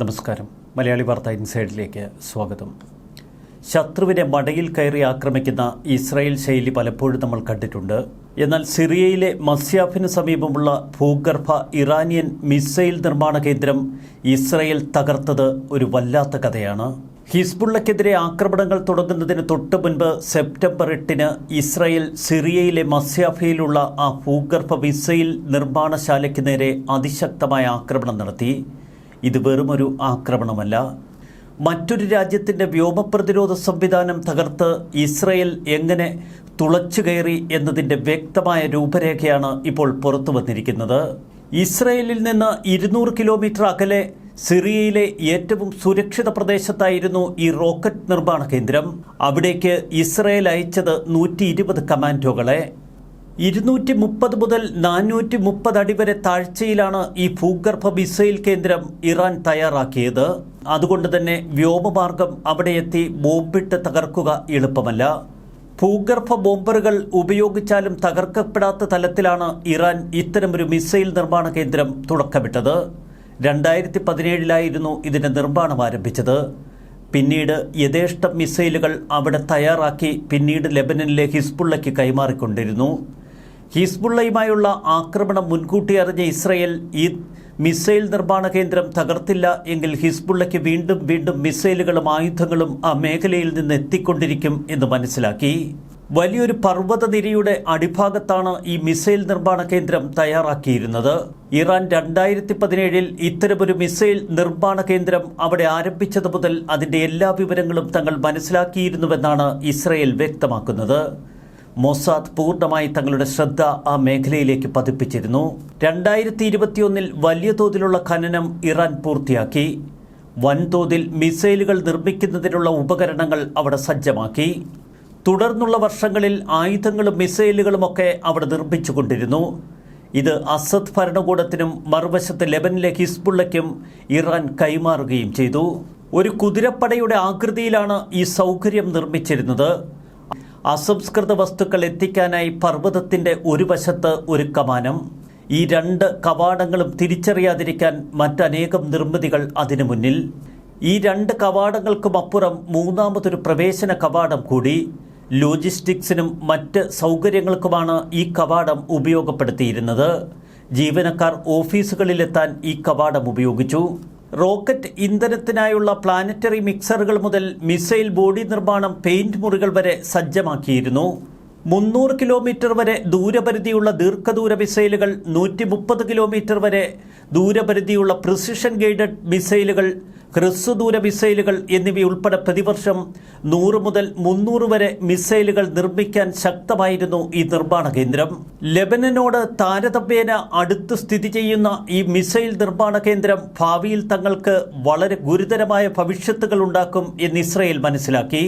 നമസ്കാരം. മലയാളി വാർത്ത ഇൻസൈഡിലേക്ക് സ്വാഗതം. ശത്രുവിനെ മടയിൽ കയറി ആക്രമിക്കുന്ന ഇസ്രായേൽ ശൈലി പലപ്പോഴും നമ്മൾ കണ്ടിട്ടുണ്ട്. എന്നാൽ സിറിയയിലെ മസ്യാഫിന് സമീപമുള്ള ഭൂഗർഭ ഇറാനിയൻ മിസൈൽ നിർമ്മാണ കേന്ദ്രം ഇസ്രായേൽ തകർത്തത് ഒരു വല്ലാത്ത കഥയാണ്. ഹിസ്ബുള്ളക്കെതിരെ ആക്രമണങ്ങൾ തുടങ്ങുന്നതിന് തൊട്ട് മുൻപ് സെപ്റ്റംബർ 8-ന് ഇസ്രായേൽ സിറിയയിലെ മസ്യാഫയിലുള്ള ആ ഭൂഗർഭ മിസൈൽ നിർമ്മാണശാലയ്ക്ക് നേരെ അതിശക്തമായ ആക്രമണം നടത്തി. ഇത് വെറുമൊരു ആക്രമണമല്ല, മറ്റൊരു രാജ്യത്തിൻ്റെ വ്യോമപ്രതിരോധ സംവിധാനം തകർത്ത് ഇസ്രായേൽ എങ്ങനെ തുളച്ചു കയറി എന്നതിൻ്റെ വ്യക്തമായ രൂപരേഖയാണ് ഇപ്പോൾ പുറത്തു വന്നിരിക്കുന്നത്. ഇസ്രായേലിൽ നിന്ന് 200 കിലോമീറ്റർ അകലെ സിറിയയിലെ ഏറ്റവും സുരക്ഷിത പ്രദേശത്തായിരുന്നു ഈ റോക്കറ്റ് നിർമ്മാണ കേന്ദ്രം. അവിടേക്ക് ഇസ്രായേൽ അയച്ചത് 120 കമാൻഡോകളെ. 230 മുതൽ 430 അടി വരെ താഴ്ചയിലാണ് ഈ ഭൂഗർഭ മിസൈൽ കേന്ദ്രം ഇറാൻ തയ്യാറാക്കിയത്. അതുകൊണ്ട് തന്നെ വ്യോമമാർഗം അവിടെ എത്തി ബോംബിട്ട് തകർക്കുക എളുപ്പമല്ല. ഭൂഗർഭ ബോംബറുകൾ ഉപയോഗിച്ചാലും തകർക്കപ്പെടാത്ത തലത്തിലാണ് ഇറാൻ ഇത്തരമൊരു മിസൈൽ നിർമ്മാണ കേന്ദ്രം തുടക്കമിട്ടത്. 2017-ലായിരുന്നു ഇതിൻ്റെ നിർമ്മാണം ആരംഭിച്ചത്. പിന്നീട് യഥേഷ്ടം മിസൈലുകൾ അവിടെ തയ്യാറാക്കി പിന്നീട് ലെബനനിലെ ഹിസ്ബുള്ളയ്ക്ക് കൈമാറിക്കൊണ്ടിരുന്നു. ഹിസ്ബുള്ളയുമായുള്ള ആക്രമണം മുൻകൂട്ടി അറിഞ്ഞ ഇസ്രായേൽ ഈ മിസൈൽ നിർമ്മാണ കേന്ദ്രം തകർത്തില്ല എങ്കിൽ ഹിസ്ബുള്ളയ്ക്ക് വീണ്ടും മിസൈലുകളും ആയുധങ്ങളും ആ മേഖലയിൽ നിന്ന് എത്തിക്കൊണ്ടിരിക്കും എന്ന് മനസ്സിലാക്കി. വലിയൊരു പർവ്വതനിരയുടെ അടിഭാഗത്താണ് ഈ മിസൈൽ നിർമ്മാണ കേന്ദ്രം തയ്യാറാക്കിയിരുന്നത്. ഇറാൻ 2017-ൽ ഇത്തരമൊരു മിസൈൽ നിർമ്മാണ കേന്ദ്രം അവിടെ ആരംഭിച്ചത് മുതൽ അതിൻ്റെ എല്ലാ വിവരങ്ങളും തങ്ങൾ മനസ്സിലാക്കിയിരുന്നുവെന്നാണ് ഇസ്രായേൽ വ്യക്തമാക്കുന്നത്. മൊസാദ് പൂർണ്ണമായി തങ്ങളുടെ ശ്രദ്ധ ആ മേഖലയിലേക്ക് പതിപ്പിച്ചിരുന്നു. 2021-ൽ വലിയ തോതിലുള്ള ഖനനം ഇറാൻ പൂർത്തിയാക്കി. വൻതോതിൽ മിസൈലുകൾ നിർമ്മിക്കുന്നതിനുള്ള ഉപകരണങ്ങൾ അവിടെ സജ്ജമാക്കി. തുടർന്നുള്ള വർഷങ്ങളിൽ ആയുധങ്ങളും മിസൈലുകളുമൊക്കെ അവിടെ നിർമ്മിച്ചുകൊണ്ടിരുന്നു. ഇത് അസദ് ഭരണകൂടത്തിനും മറുവശത്ത് ലെബനിലെ ഹിസ്ബുള്ളയ്ക്കും ഇറാൻ കൈമാറുകയും ചെയ്തു. ഒരു കുതിരപ്പടയുടെ ആകൃതിയിലാണ് ഈ സൗകര്യം നിർമ്മിച്ചിരുന്നത്. അസംസ്കൃത വസ്തുക്കൾ എത്തിക്കാനായി പർവ്വതത്തിൻ്റെ ഒരു വശത്ത് ഒരു കമാനം, ഈ 2 കവാടങ്ങളും തിരിച്ചറിയാതിരിക്കാൻ മറ്റനേകം നിർമ്മിതികൾ അതിനു മുന്നിൽ. ഈ 2 കവാടങ്ങൾക്കുമപ്പുറം മൂന്നാമതൊരു പ്രവേശന കവാടം കൂടി. ലോജിസ്റ്റിക്സിനും മറ്റ് സൗകര്യങ്ങൾക്കുമാണ് ഈ കവാടം ഉപയോഗപ്പെടുത്തിയിരുന്നത്. ജീവനക്കാർ ഓഫീസുകളിലെത്താൻ ഈ കവാടം ഉപയോഗിച്ചു. റോക്കറ്റ് ഇന്ധനത്തിനായുള്ള പ്ലാനറ്ററി മിക്സറുകൾ മുതൽ മിസൈൽ ബോഡി നിർമ്മാണം, പെയിന്റ് മുറികൾ വരെ സജ്ജമാക്കിയിരുന്നു. 300 കിലോമീറ്റർ വരെ ദൂരപരിധിയുള്ള ദീർഘദൂര മിസൈലുകൾ, 130 കിലോമീറ്റർ വരെ ദൂരപരിധിയുള്ള പ്രിസിഷൻ ഗൈഡഡ് മിസൈലുകൾ, ഹ്രസ്വദൂര മിസൈലുകൾ എന്നിവയുൾപ്പെടെ പ്രതിവർഷം 100 മുതൽ 300 വരെ മിസൈലുകൾ നിർമ്മിക്കാൻ ശക്തമായിരുന്നു ഈ നിർമ്മാണ കേന്ദ്രം. ലെബനനോട് താരതമ്യേന അടുത്ത് സ്ഥിതി ചെയ്യുന്ന ഈ മിസൈൽ നിർമ്മാണ കേന്ദ്രം ഭാവിയിൽ തങ്ങൾക്ക് വളരെ ഗുരുതരമായ ഭവിഷ്യത്തുകൾ ഉണ്ടാക്കും എന്ന് ഇസ്രായേൽ മനസ്സിലാക്കി.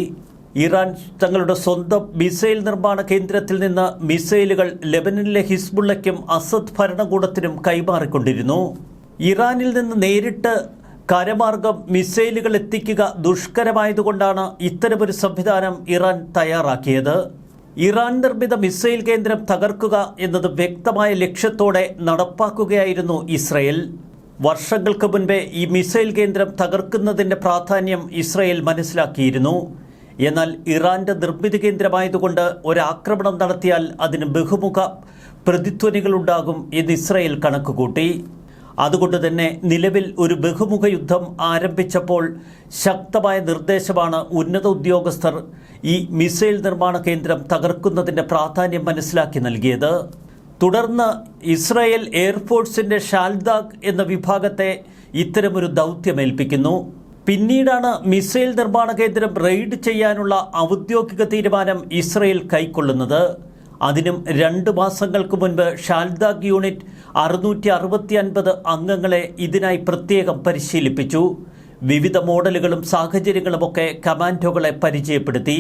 ഇറാൻ തങ്ങളുടെ സ്വന്തം മിസൈൽ നിർമ്മാണ കേന്ദ്രത്തിൽ നിന്ന് മിസൈലുകൾ ലെബനനിലെ ഹിസ്ബുള്ളയ്ക്കും അസദ് ഭരണകൂടത്തിനും കൈമാറിക്കൊണ്ടിരുന്നു. ഇറാനിൽ നിന്ന് നേരിട്ട് കരമാർഗം മിസൈലുകൾ എത്തിക്കുക ദുഷ്കരമായതുകൊണ്ടാണ് ഇത്തരമൊരു സംവിധാനം ഇറാൻ തയ്യാറാക്കിയത്. ഇറാൻ നിർമ്മിത മിസൈൽ കേന്ദ്രം തകർക്കുക എന്നത് വ്യക്തമായ ലക്ഷ്യത്തോടെ നടപ്പാക്കുകയായിരുന്നു ഇസ്രായേൽ. വർഷങ്ങൾക്ക് മുൻപേ ഈ മിസൈൽ കേന്ദ്രം തകർക്കുന്നതിൻ്റെ പ്രാധാന്യം ഇസ്രായേൽ മനസ്സിലാക്കിയിരുന്നു. എന്നാൽ ഇറാന്റെ നിർമ്മിതി കേന്ദ്രമായതുകൊണ്ട് ഒരാക്രമണം നടത്തിയാൽ അതിന് ബഹുമുഖ പ്രതിധ്വനികളുണ്ടാകും എന്ന് ഇസ്രായേൽ കണക്കുകൂട്ടി. അതുകൊണ്ട് തന്നെ നിലവിൽ ഒരു ബഹുമുഖ യുദ്ധം ആരംഭിച്ചപ്പോൾ ശക്തമായ നിർദ്ദേശമാണ് ഉന്നത ഉദ്യോഗസ്ഥർ ഈ മിസൈൽ നിർമ്മാണ കേന്ദ്രം തകർക്കുന്നതിൻ്റെ പ്രാധാന്യം മനസ്സിലാക്കി നൽകിയത്. തുടർന്ന് ഇസ്രായേൽ എയർഫോഴ്സിൻ്റെ ഷാൽദാഗ് എന്ന വിഭാഗത്തെ ഇത്തരമൊരു ദൗത്യമേൽപ്പിക്കുന്നു. പിന്നീടാണ് മിസൈൽ നിർമ്മാണ കേന്ദ്രം റെയ്ഡ് ചെയ്യാനുള്ള ഔദ്യോഗിക തീരുമാനം ഇസ്രായേൽ കൈക്കൊള്ളുന്നത്. അതിനും 2 മാസങ്ങൾക്ക് മുൻപ് ഷാൽദാഗ് യൂണിറ്റ് 665 അംഗങ്ങളെ ഇതിനായി പ്രത്യേകം പരിശീലിപ്പിച്ചു. വിവിധ മോഡലുകളും സാഹചര്യങ്ങളുമൊക്കെ കമാൻഡോകളെ പരിചയപ്പെടുത്തി.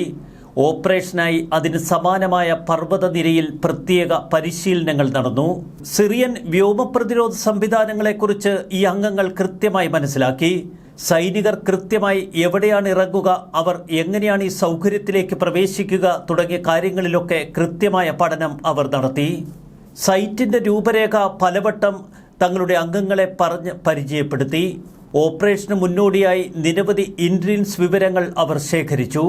ഓപ്പറേഷനായി അതിന് സമാനമായ പർവ്വതനിരയിൽ പ്രത്യേക പരിശീലനങ്ങൾ നടന്നു. സിറിയൻ വ്യോമപ്രതിരോധ സംവിധാനങ്ങളെക്കുറിച്ച് ഈ അംഗങ്ങൾ കൃത്യമായി മനസ്സിലാക്കി. സൈനികർ കൃത്യമായി എവിടെയാണ് ഇറങ്ങുക, അവർ എങ്ങനെയാണ് ഈ സൗകര്യത്തിലേക്ക് പ്രവേശിക്കുക തുടങ്ങിയ കാര്യങ്ങളിലൊക്കെ കൃത്യമായ പഠനം അവർ നടത്തി. സൈറ്റിൻ്റെ രൂപരേഖ പലവട്ടം തങ്ങളുടെ അംഗങ്ങളെ പറഞ്ഞ് പരിചയപ്പെടുത്തി. ഓപ്പറേഷന് മുന്നോടിയായി നിരവധി ഇന്റലിജൻസ് വിവരങ്ങൾ അവർ ശേഖരിച്ചു.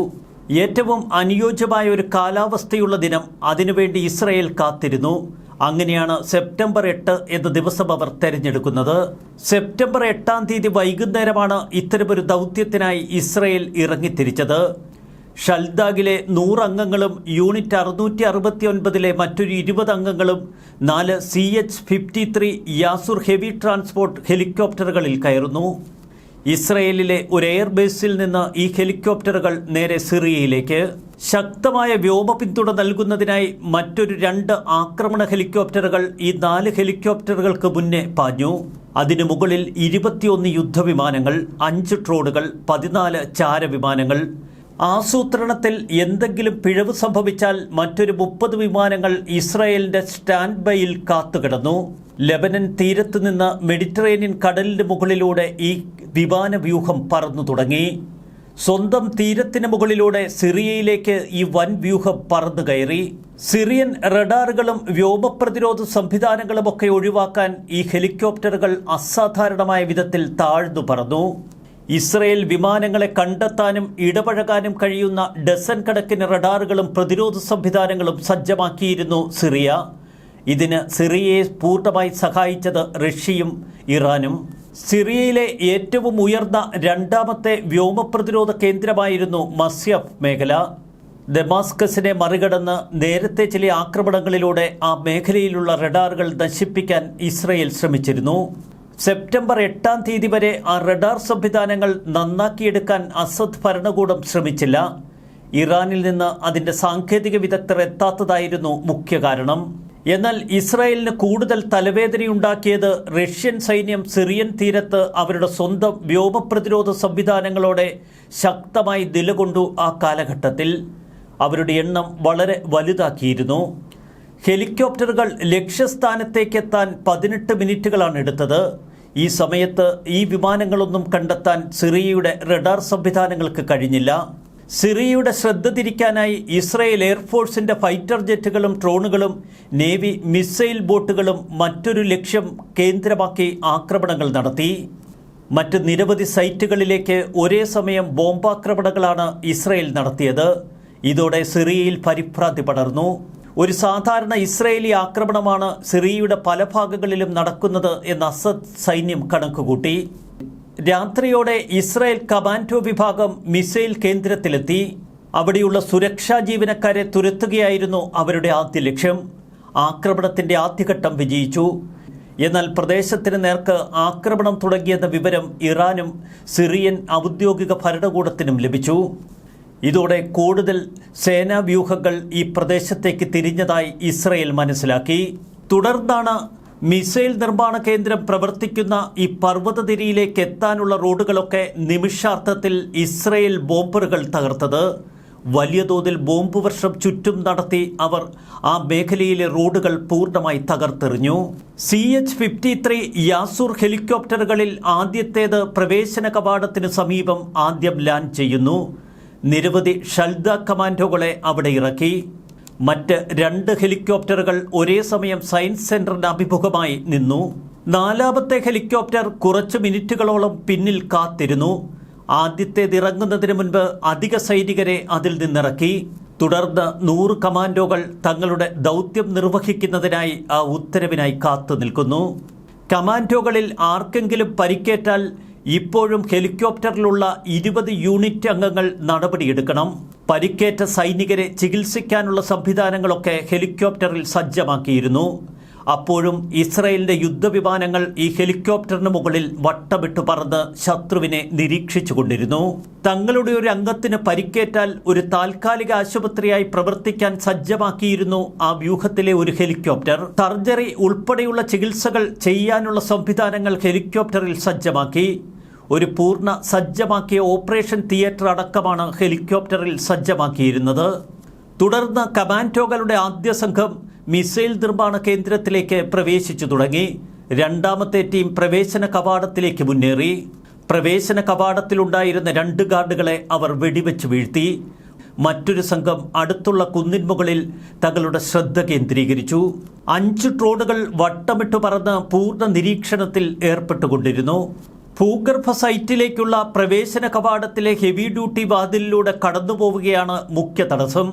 ഏറ്റവും അനുയോജ്യമായ ഒരു കാലാവസ്ഥയുള്ള ദിനം അതിനുവേണ്ടി ഇസ്രയേൽ കാത്തിരുന്നു. അങ്ങനെയാണ് സെപ്റ്റംബർ 8 എന്ന ദിവസം അവർ തെരഞ്ഞെടുക്കുന്നത്. സെപ്റ്റംബർ 8-ാം തീയതി വൈകുന്നേരമാണ് ഇത്തരമൊരു ദൗത്യത്തിനായി ഇസ്രയേൽ ഇറങ്ങിത്തിരിച്ചത്. ഷൽദാഗിലെ 100 അംഗങ്ങളും യൂണിറ്റ് 669-ലെ മറ്റൊരു 20 അംഗങ്ങളും 4 CH-53 യാസുർ ഹെവി ട്രാൻസ്പോർട്ട് ഹെലികോപ്റ്ററുകളിൽ കയറുന്നു. ഇസ്രയേലിലെ ഒരു എയർബേസിൽ നിന്ന് ഈ ഹെലികോപ്റ്ററുകൾ നേരെ സിറിയയിലേക്ക്. ശക്തമായ വ്യോമ പിന്തുണ നൽകുന്നതിനായി മറ്റൊരു 2 ആക്രമണ ഹെലികോപ്റ്ററുകൾ ഈ 4 ഹെലികോപ്റ്ററുകൾക്ക് മുന്നേ പാഞ്ഞു. അതിനു മുകളിൽ 21 യുദ്ധവിമാനങ്ങൾ, 5 ഡ്രോണുകൾ, 14 ചാരവിമാനങ്ങൾ. ആസൂത്രണത്തിൽ എന്തെങ്കിലും പിഴവ് സംഭവിച്ചാൽ മറ്റൊരു 30 വിമാനങ്ങൾ ഇസ്രായേലിന്റെ സ്റ്റാൻഡ് ബൈയിൽ കാത്തുകിടന്നു. ലെബനൻ തീരത്ത് നിന്ന് മെഡിറ്ററേനിയൻ കടലിന് മുകളിലൂടെ ഈ വിമാന വ്യൂഹം പറന്നു തുടങ്ങി. സ്വന്തം തീരത്തിന് മുകളിലൂടെ സിറിയയിലേക്ക് ഈ വൻ വ്യൂഹം പറന്നു കയറി. സിറിയൻ റഡാറുകളും വ്യോമപ്രതിരോധ സംവിധാനങ്ങളുമൊക്കെ ഒഴിവാക്കാൻ ഈ ഹെലികോപ്റ്ററുകൾ അസാധാരണമായ വിധത്തിൽ താഴ്ന്നു പറന്നു. ഇസ്രയേൽ വിമാനങ്ങളെ കണ്ടെത്താനും ഇടപഴകാനും കഴിയുന്ന ഡസൻ കണക്കിന് റഡാറുകളും പ്രതിരോധ സംവിധാനങ്ങളും സജ്ജമാക്കിയിരുന്നു സിറിയ. ഇതിന് സിറിയയെ പൂർണ്ണമായി സഹായിച്ചത് റഷ്യയും ഇറാനും. സിറിയയിലെ ഏറ്റവും ഉയർന്ന 2ാമത്തെ വ്യോമപ്രതിരോധ കേന്ദ്രമായിരുന്നു മസ്യാഫ് മേഖല. ദമാസ്കസിനെ മറികടന്ന് നേരത്തെ ചില ആക്രമണങ്ങളിലൂടെ ആ മേഖലയിലുള്ള റഡാറുകൾ നശിപ്പിക്കാൻ ഇസ്രയേൽ ശ്രമിച്ചിരുന്നു. സെപ്റ്റംബർ 8-ാം തീയതി വരെ ആ റഡാർ സംവിധാനങ്ങൾ നന്നാക്കിയെടുക്കാൻ അസദ് ഭരണകൂടം ശ്രമിച്ചില്ല. ഇറാനിൽ നിന്ന് അതിൻ്റെ സാങ്കേതിക വിദഗ്ധർ എത്താത്തതായിരുന്നു മുഖ്യ കാരണം. എന്നാൽ ഇസ്രായേലിന് കൂടുതൽ തലവേദനയുണ്ടാക്കിയത് റഷ്യൻ സൈന്യം സിറിയൻ തീരത്ത് അവരുടെ സ്വന്തം വ്യോമപ്രതിരോധ സംവിധാനങ്ങളോടെ ശക്തമായി നിലകൊണ്ടു. ആ കാലഘട്ടത്തിൽ അവരുടെ എണ്ണം വളരെ വലുതാക്കിയിരുന്നു. ഹെലികോപ്റ്ററുകൾ ലക്ഷ്യസ്ഥാനത്തേക്കെത്താൻ 18 മിനിറ്റുകളാണ് എടുത്തത്. ഈ സമയത്ത് ഈ വിമാനങ്ങളൊന്നും കണ്ടെത്താൻ സിറിയയുടെ റഡാർ സംവിധാനങ്ങൾക്ക് കഴിഞ്ഞില്ല. സിറിയയുടെ ശ്രദ്ധ തിരിക്കാനായി ഇസ്രായേൽ എയർഫോഴ്സിന്റെ ഫൈറ്റർ ജെറ്റുകളും ഡ്രോണുകളും നേവി മിസൈൽ ബോട്ടുകളും മറ്റൊരു ലക്ഷ്യം കേന്ദ്രമാക്കി ആക്രമണങ്ങൾ നടത്തി. മറ്റ് നിരവധി സൈറ്റുകളിലേക്ക് ഒരേ സമയം ബോംബാക്രമണങ്ങളാണ് ഇസ്രായേൽ നടത്തിയത്. ഇതോടെ സിറിയയിൽ പരിഭ്രാന്തി പടർന്നു. ഒരു സാധാരണ ഇസ്രയേലി ആക്രമണമാണ് സിറിയയുടെ പല ഭാഗങ്ങളിലും നടക്കുന്നത് എന്ന് അസദ് സൈന്യം കണക്കുകൂട്ടി. രാത്രിയോടെ ഇസ്രായേൽ കമാൻഡോ വിഭാഗം മിസൈൽ കേന്ദ്രത്തിലെത്തി. അവിടെയുള്ള സുരക്ഷാ ജീവനക്കാരെ തുരത്തുകയായിരുന്നു അവരുടെ ആദ്യ ലക്ഷ്യം. ആക്രമണത്തിന്റെ ആദ്യഘട്ടം വിജയിച്ചു. എന്നാൽ പ്രദേശത്തിന് നേർക്ക് ആക്രമണം തുടങ്ങിയെന്ന വിവരം ഇറാനും സിറിയൻ ഔദ്യോഗിക ഭരണകൂടത്തിനും ലഭിച്ചു. ഇതോടെ കൂടുതൽ സേനാവ്യൂഹങ്ങൾ ഈ പ്രദേശത്തേക്ക് തിരിഞ്ഞതായി ഇസ്രയേൽ മനസ്സിലാക്കി. തുടർന്നാണ് മിസൈൽ നിർമ്മാണ കേന്ദ്രം പ്രവർത്തിക്കുന്ന ഈ പർവ്വതനിരയിലേക്ക് എത്താനുള്ള റോഡുകളൊക്കെ നിമിഷാർത്ഥത്തിൽ ഇസ്രയേൽ ബോംബറുകൾ തകർത്തത്. വലിയ തോതിൽ ബോംബ് വർഷം ചുറ്റും നടത്തി അവർ ആ മേഖലയിലെ റോഡുകൾ പൂർണ്ണമായി തകർത്തെറിഞ്ഞു. CH-53 യാസുർ ഹെലികോപ്റ്ററുകളിൽ ആദ്യത്തേത് പ്രവേശന കവാടത്തിന് സമീപം ആദ്യം ലാൻഡ് ചെയ്യുന്നു. നിരവധി ഷൽദ കമാൻഡോകളെ അവിടെ ഇറക്കി. മറ്റ് 2 ഹെലികോപ്റ്ററുകൾ ഒരേ സമയം സയൻസ് സെന്ററിന് അഭിമുഖമായി നിന്നു. 4ാമത്തെ ഹെലികോപ്റ്റർ കുറച്ച് മിനിറ്റുകളോളം പിന്നിൽ കാത്തിരുന്നു. ആദ്യത്തേത് ഇറങ്ങുന്നതിന് മുൻപ് അധിക സൈനികരെ അതിൽ നിന്നിറക്കി. തുടർന്ന് 100 കമാൻഡോകൾ തങ്ങളുടെ ദൗത്യം നിർവഹിക്കുന്നതിനായി ആ ഉത്തരവിനായി കാത്തു നിൽക്കുന്നു. കമാൻഡോകളിൽ ആർക്കെങ്കിലും പരിക്കേറ്റാൽ ഇപ്പോഴും ഹെലികോപ്റ്ററിലുള്ള 20 യൂണിറ്റ് അംഗങ്ങൾ നടപടിയെടുക്കണം. പരിക്കേറ്റ സൈനികരെ ചികിത്സിക്കാനുള്ള സംവിധാനങ്ങളൊക്കെ ഹെലികോപ്റ്ററിൽ സജ്ജമാക്കിയിരുന്നു. അപ്പോഴും ഇസ്രായേലിന്റെ യുദ്ധവിമാനങ്ങൾ ഈ ഹെലികോപ്റ്ററിന് മുകളിൽ വട്ടമിട്ട് പറന്ന് ശത്രുവിനെ നിരീക്ഷിച്ചുകൊണ്ടിരുന്നു. തങ്ങളുടെ ഒരു അംഗത്തിന് പരിക്കേറ്റാൽ ഒരു താൽക്കാലിക ആശുപത്രിയായി പ്രവർത്തിക്കാൻ സജ്ജമാക്കിയിരുന്നു ആ വ്യൂഹത്തിലെ ഒരു ഹെലികോപ്റ്റർ. സർജറി ഉൾപ്പെടെയുള്ള ചികിത്സകൾ ചെയ്യാനുള്ള സംവിധാനങ്ങൾ ഹെലികോപ്റ്ററിൽ സജ്ജമാക്കി. ഒരു പൂർണ്ണ സജ്ജമാക്കിയ ഓപ്പറേഷൻ തിയേറ്റർ അടക്കമാണ് ഹെലികോപ്റ്ററിൽ സജ്ജമാക്കിയിരുന്നത്. തുടർന്ന് കമാൻഡോകളുടെ ആദ്യ സംഘം മിസൈൽ നിർമ്മാണ കേന്ദ്രത്തിലേക്ക് പ്രവേശിച്ചു തുടങ്ങി. 2ാമത്തെ ടീം പ്രവേശന കവാടത്തിലേക്ക് മുന്നേറി. പ്രവേശന കവാടത്തിലുണ്ടായിരുന്ന 2 ഗാർഡുകളെ അവർ വെടിവെച്ച് വീഴ്ത്തി. മറ്റൊരു സംഘം അടുത്തുള്ള കുന്നിൻ മുകളിൽ തങ്ങളുടെ ശ്രദ്ധ കേന്ദ്രീകരിച്ചു. 5 ഡ്രോണുകൾ വട്ടമിട്ട് പറന്ന് പൂർണ്ണ നിരീക്ഷണത്തിൽ ഏർപ്പെട്ടുകൊണ്ടിരുന്നു. ഭൂഗർഭ സൈറ്റിലേക്കുള്ള പ്രവേശന കവാടത്തിലെ ഹെവി ഡ്യൂട്ടി വാതിലിലൂടെ കടന്നുപോവുകയാണ് മുഖ്യ തടസ്സം.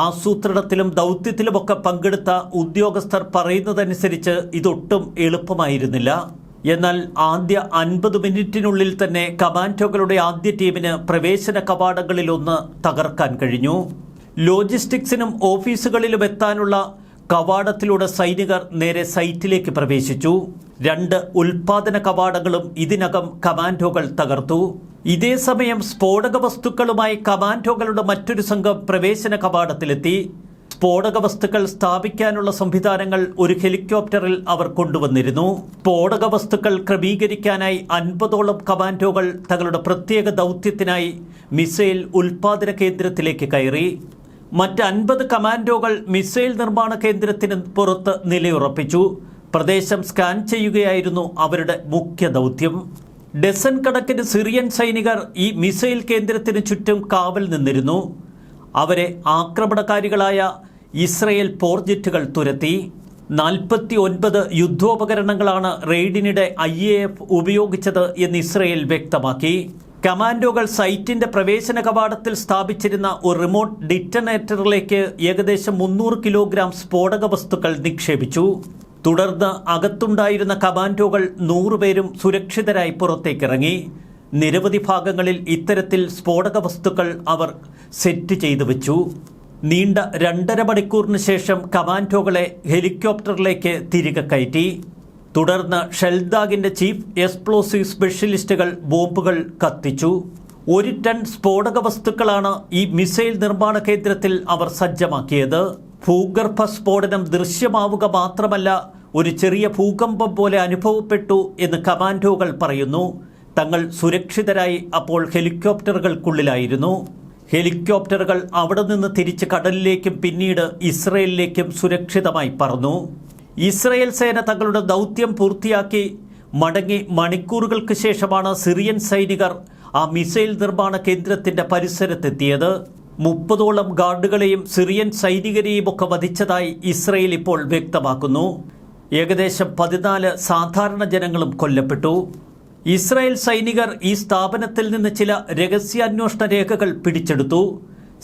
ആസൂത്രണത്തിലും ദൗത്യത്തിലുമൊക്കെ പങ്കെടുത്ത ഉദ്യോഗസ്ഥർ പറയുന്നതനുസരിച്ച് ഇതൊട്ടും എളുപ്പമായിരുന്നില്ല. എന്നാൽ ആദ്യ 50 മിനിറ്റിനുള്ളിൽ തന്നെ കമാൻഡോകളുടെ ആദ്യ ടീമിന് പ്രവേശന കവാടങ്ങളിലൊന്ന് തകർക്കാൻ കഴിഞ്ഞു. ലോജിസ്റ്റിക്സിനും ഓഫീസുകളിലും എത്താനുള്ള കവാടത്തിലൂടെ സൈനികർ നേരെ സൈറ്റിലേക്ക് പ്രവേശിച്ചു. 2 ഉൽപാദന കവാടങ്ങളും ഇതിനകം കമാൻഡോകൾ തകർത്തു. ഇതേസമയം സ്ഫോടക വസ്തുക്കളുമായി കമാൻഡോകളുടെ മറ്റൊരു സംഘം പ്രവേശന കവാടത്തിലെത്തി. സ്ഫോടക വസ്തുക്കൾ സ്ഥാപിക്കാനുള്ള സംവിധാനങ്ങൾ ഒരു ഹെലികോപ്റ്ററിൽ അവർ കൊണ്ടുവന്നിരുന്നു. സ്ഫോടക വസ്തുക്കൾ ക്രമീകരിക്കാനായി 50ഓളം കമാൻഡോകൾ തങ്ങളുടെ പ്രത്യേക ദൗത്യത്തിനായി മിസൈൽ ഉൽപാദന കേന്ദ്രത്തിലേക്ക് കയറി. മറ്റ് 50 കമാൻഡോകൾ മിസൈൽ നിർമ്മാണ കേന്ദ്രത്തിന് പുറത്ത് നിലയുറപ്പിച്ചു. പ്രദേശം സ്കാൻ ചെയ്യുകയായിരുന്നു അവരുടെ മുഖ്യ ദൗത്യം. ഡസൻ കണക്കിന് സിറിയൻ സൈനികർ ഈ മിസൈൽ കേന്ദ്രത്തിന് ചുറ്റും കാവൽ നിന്നിരുന്നു. അവരെ ആക്രമണകാരികളായ ഇസ്രയേൽ പോർജെറ്റുകൾ തുരത്തി. 49 യുദ്ധോപകരണങ്ങളാണ് റെയ്ഡിനിടെ IAF ഉപയോഗിച്ചത് എന്ന് ഇസ്രയേൽ വ്യക്തമാക്കി. കമാൻഡോകൾ സൈറ്റിന്റെ പ്രവേശന കവാടത്തിൽ സ്ഥാപിച്ചിരുന്ന ഒരു റിമോട്ട് ഡിറ്റനേറ്ററിലേക്ക് ഏകദേശം 300 കിലോഗ്രാം സ്ഫോടക വസ്തുക്കൾ നിക്ഷേപിച്ചു. തുടർന്ന് അകത്തുണ്ടായിരുന്ന കമാൻഡോകൾ 100 പേരും സുരക്ഷിതരായി പുറത്തേക്കിറങ്ങി. നിരവധി ഭാഗങ്ങളിൽ ഇത്തരത്തിൽ സ്ഫോടക വസ്തുക്കൾ അവർ സെറ്റ് ചെയ്തു വെച്ചു. നീണ്ട 2.5 മണിക്കൂറിന് ശേഷം കമാൻഡോകളെ ഹെലികോപ്റ്ററിലേക്ക് തിരികെ കയറ്റി. തുടർന്ന് ഷെൽദാഗിന്റെ ചീഫ് എക്സ്പ്ലോസീവ് സ്പെഷ്യലിസ്റ്റുകൾ ബോംബുകൾ കത്തിച്ചു. 1 ടൺ സ്ഫോടക വസ്തുക്കളാണ് ഈ മിസൈൽ നിർമ്മാണ കേന്ദ്രത്തിൽ അവർ സജ്ജമാക്കിയത്. ഭൂഗർഭ സ്ഫോടനം ദൃശ്യമാവുക മാത്രമല്ല, ഒരു ചെറിയ ഭൂകമ്പം പോലെ അനുഭവപ്പെട്ടു എന്ന് കമാൻഡോകൾ പറയുന്നു. തങ്ങൾ സുരക്ഷിതരായി അപ്പോൾ ഹെലികോപ്റ്ററുകൾക്കുള്ളിലായിരുന്നു. ഹെലികോപ്റ്ററുകൾ അവിടെ നിന്ന് തിരിച്ച് കടലിലേക്കും പിന്നീട് ഇസ്രയേലിലേക്കും സുരക്ഷിതമായി പറന്നു. ഇസ്രയേൽ സേന തങ്ങളുടെ ദൗത്യം പൂർത്തിയാക്കി മടങ്ങി മണിക്കൂറുകൾക്ക് ശേഷമാണ് സിറിയൻ സൈനികർ ആ മിസൈൽ നിർമ്മാണ കേന്ദ്രത്തിന്റെ പരിസരത്തെത്തിയത്. 30ഓളം ഗാർഡുകളെയും സിറിയൻ സൈനികരെയും ഒക്കെ വധിച്ചതായി ഇസ്രയേൽ ഇപ്പോൾ വ്യക്തമാക്കുന്നു. ഏകദേശം 14 സാധാരണ ജനങ്ങളും കൊല്ലപ്പെട്ടു. ഇസ്രായേൽ സൈനികർ ഈ സ്ഥാപനത്തിൽ നിന്ന് ചില രഹസ്യാന്വേഷണ രേഖകൾ പിടിച്ചെടുത്തു.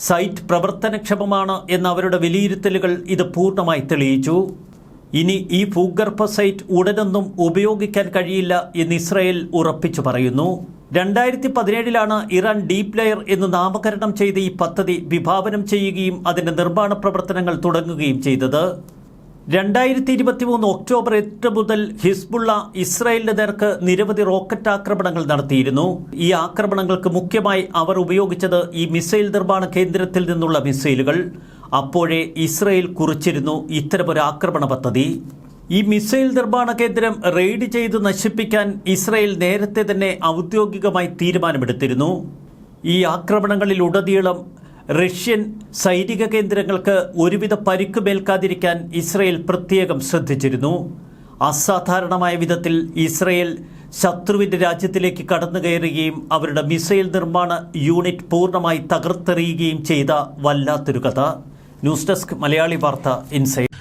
സൈറ്റ് പ്രവർത്തനക്ഷമമാണ് എന്ന അവരുടെ വിലയിരുത്തലുകൾ ഇത് പൂർണ്ണമായി തെളിയിച്ചു. ഇനി ഈ ഭൂഗർഭ സൈറ്റ് ഉടനൊന്നും ഉപയോഗിക്കാൻ കഴിയില്ല എന്ന് ഇസ്രായേൽ ഉറപ്പിച്ചു പറയുന്നു. 2017 ഇറാൻ ഡീപ് ലെയർ എന്ന് നാമകരണം ചെയ്ത ഈ പദ്ധതി വിഭാവനം ചെയ്യുകയും അതിൻ്റെ നിർമ്മാണ പ്രവർത്തനങ്ങൾ തുടങ്ങുകയും ചെയ്തത്. 2023 ഒക്ടോബർ 8 മുതൽ ഹിസ്ബുള്ള ഇസ്രായേലിന്റെ നേർക്ക് നിരവധി റോക്കറ്റ് ആക്രമണങ്ങൾ നടത്തിയിരുന്നു. ഈ ആക്രമണങ്ങൾക്ക് മുഖ്യമായി അവർ ഉപയോഗിച്ചത് ഈ മിസൈൽ നിർമ്മാണ കേന്ദ്രത്തിൽ നിന്നുള്ള മിസൈലുകൾ. അപ്പോഴേ ഇസ്രായേൽ കുറിച്ചിരുന്നു ഇത്തരമൊരു ആക്രമണ പദ്ധതി. ഈ മിസൈൽ നിർമ്മാണ കേന്ദ്രം റെയ്ഡ് ചെയ്ത് നശിപ്പിക്കാൻ ഇസ്രായേൽ നേരത്തെ തന്നെ ഔദ്യോഗികമായി തീരുമാനമെടുത്തിരുന്നു. ഈ ആക്രമണങ്ങളിലുടനീളം റഷ്യൻ സൈനിക കേന്ദ്രങ്ങൾക്ക് ഒരുവിധ പരിക്കുമേൽക്കാതിരിക്കാൻ ഇസ്രയേൽ പ്രത്യേകം ശ്രദ്ധിച്ചിരുന്നു. അസാധാരണമായ വിധത്തിൽ ഇസ്രയേൽ ശത്രുവിൻ്റെ രാജ്യത്തിലേക്ക് കടന്നു കയറുകയും അവരുടെ മിസൈൽ നിർമ്മാണ യൂണിറ്റ് പൂർണ്ണമായി തകർത്തെറിയുകയും ചെയ്ത വല്ലാത്തൊരു കഥ. ന്യൂസ് ഡെസ്ക് മലയാളി വാർത്ത ഇൻസൈഡ്.